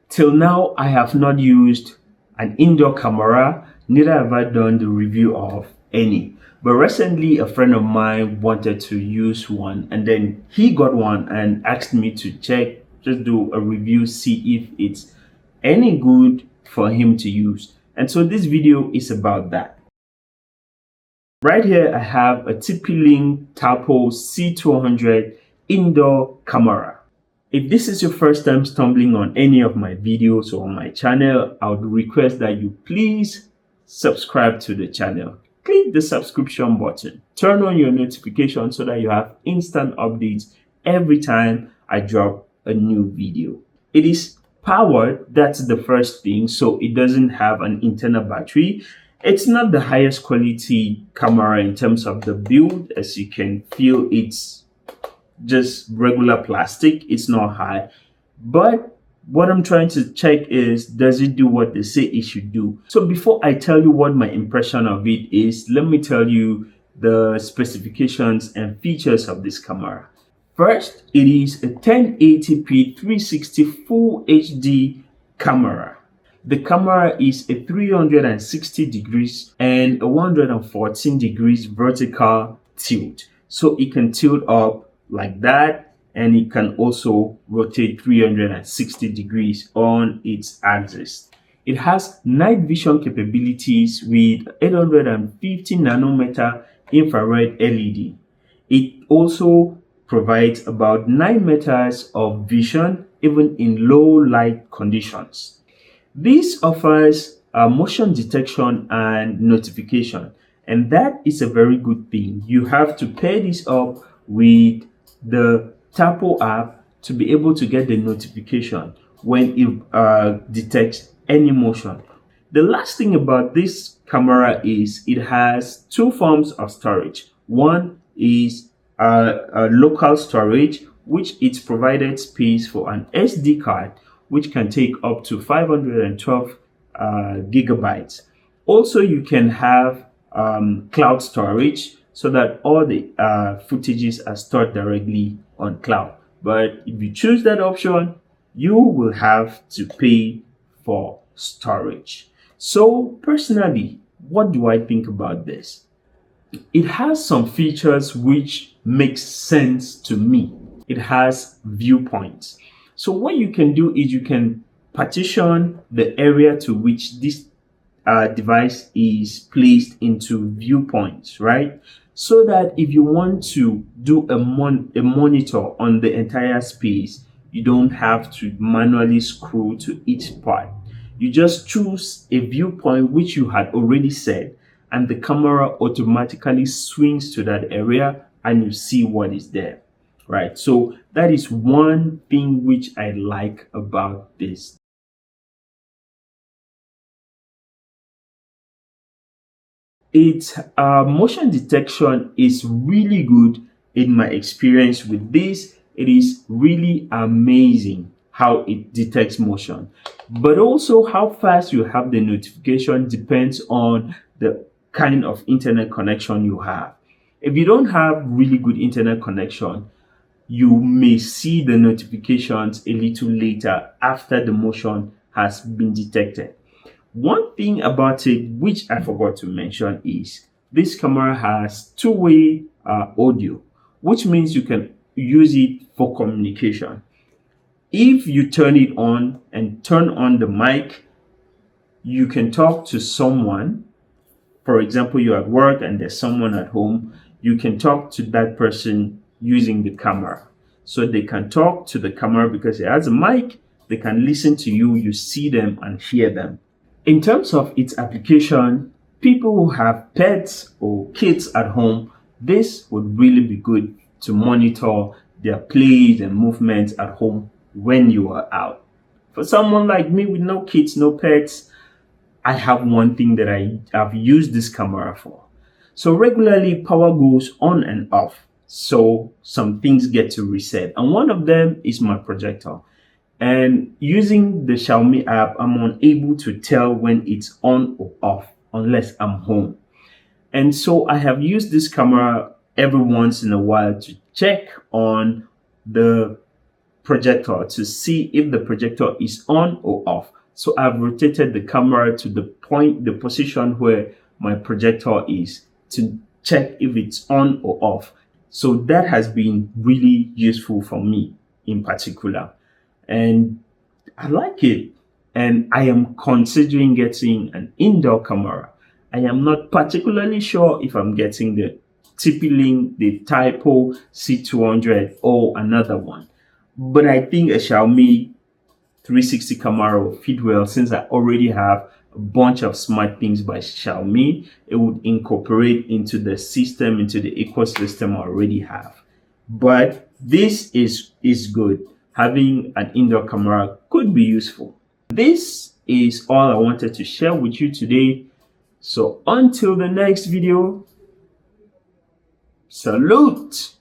Till now, I have not used an indoor camera, neither have I done the review of any. But recently, a friend of mine wanted to use one, and then he got one and asked me to check, just do a review, see if it's any good for him to use. And so this video is about that. Right here, I have a TP-Link Tapo C200 indoor camera. If this is your first time stumbling on any of my videos or on my channel, I would request that you please subscribe to the channel. Click the subscription button. Turn on your notifications so that you have instant updates every time I drop a new video. It is powered, that's the first thing, so it doesn't have an internal battery. It's not the highest quality camera in terms of the build. As you can feel, it's just regular plastic. It's not high, but what I'm trying to check is, does it do what they say it should do? So before I tell you what my impression of it is, let me tell you the specifications and features of this camera. First, it is a 1080p 360 full HD camera. The camera is a 360 degrees and a 114 degrees vertical tilt. So it can tilt up like that, and it can also rotate 360 degrees on its axis. It has night vision capabilities with 850 nanometer infrared LED. It also provides about 9 meters of vision even in low light conditions. This offers motion detection and notification, and that is a very good thing. You have to pair this up with the Tapo app to be able to get the notification when it detects any motion. The last thing about this camera is it has two forms of storage. One is a local storage, which it's provided space for an SD card, which can take up to 512 gigabytes. Also, you can have cloud storage so that all the footages are stored directly on cloud. But if you choose that option, you will have to pay for storage. So personally, what do I think about this? It has some features which makes sense to me. It has viewpoints. So what you can do is you can partition the area to which this device is placed into viewpoints, right? So that if you want to do a monitor on the entire space, you don't have to manually scroll to each part. You just choose a viewpoint which you had already set, and the camera automatically swings to that area and you see what is there. Right, so that is one thing which I like about this. Its motion detection is really good in my experience with this. It is really amazing how it detects motion, but also how fast you have the notification depends on the kind of internet connection you have. If you don't have really good internet connection, you may see the notifications a little later after the motion has been detected. One thing about it which I forgot to mention is this camera has two-way audio, which means you can use it for communication. If you turn it on and turn on the mic, you can talk to someone. For example, you're at work and there's someone at home, you can talk to that person using the camera. So they can talk to the camera because it has a mic, they can listen to you, you see them and hear them. In terms of its application, people who have pets or kids at home, this would really be good to monitor their plays and movements at home when you are out. For someone like me with no kids, no pets, I have one thing that I have used this camera for. So regularly power goes on and off. So some things get to reset. And one of them is my projector. And using the Xiaomi app, I'm unable to tell when it's on or off unless I'm home. And so I have used this camera every once in a while to check on the projector to see if the projector is on or off. So I've rotated the camera to the position where my projector is to check if it's on or off. So that has been really useful for me in particular. And I like it. And I am considering getting an indoor camera. I am not particularly sure if I'm getting the TP-Link, the Tapo C200 or another one. But I think a Xiaomi 360 camera will fit well since I already have a bunch of smart things by Xiaomi. It would incorporate into the system, into the ecosystem I already have. But this is good. Having an indoor camera could be useful. This is all I wanted to share with you today. So until the next video, salute.